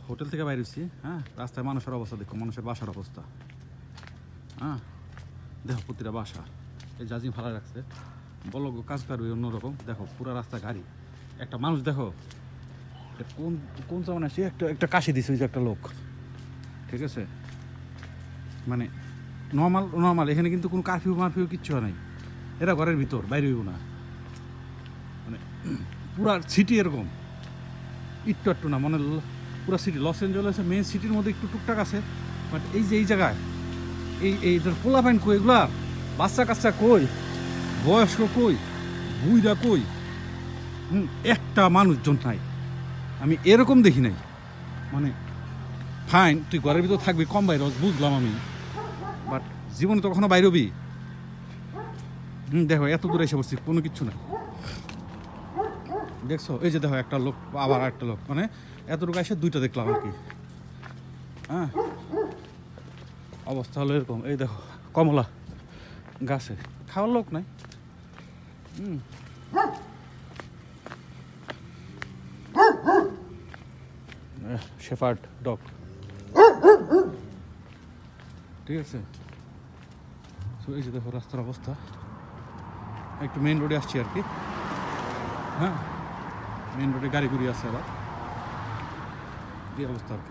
Hotel থেকে বাইরে হচ্ছি। হ্যাঁ, রাস্তায় মানুষের অবস্থা দেখো, মানুষের বাসার অবস্থা। হ্যাঁ, দেখো প্রতিটা বাসা এই জাজিম ফালা রাখছে, বলো কাজ করবে অন্যরকম। দেখো পুরো রাস্তা গাড়ি, একটা মানুষ দেখো কোন কোন জামানে সে একটা কাশি দিছে ওই যে একটা লোক, ঠিক আছে? মানে নর্মাল নর্মাল এখানে কিন্তু কোনো কারফিউ মারফিউ কিচ্ছু নাই, এরা ঘরের ভিতর বাইরে হইব না। মানে পুরা সিটি এরকম, একটু একটু না, মানে পুরো সিটি লস এঞ্জেলেসের মেন সিটির মধ্যে একটু টুকটাক আছে। বাট এই যে এই জায়গায় এইটার পোলা পাইন কই, এগুলা বাচ্চা কাচ্চা কই, বয়স্ক কই, বুইরা কই, একটা মানুষজন নাই, আমি এরকম দেখি নাই। মানে ফাইন তুই ঘরের ভিতর থাকবি, কম বাইরে বুঝলাম আমি, বাট জীবনে তো কখনো বাইরে হবি? দেখো এত দূরে এসে বসছি, কোনো কিচ্ছু নাই। দেখছো এই যে দেখো একটা লোক, আবার একটা লোক, মানে এতটুকু এসে দুইটা দেখলাম আর কি। হ্যাঁ, অবস্থা হলো এরকম। এই দেখো কমলা গাছে, খাওয়ার লোক নাই। শেফার্ড ডগ, ঠিক আছে। তো এই যে দেখো রাস্তার অবস্থা, একটু মেইন রোডে আসছি আর কি। হ্যাঁ, মেইন রোডে গাড়ি ঘুরি আছে, আবার এই অবস্থা আর কি।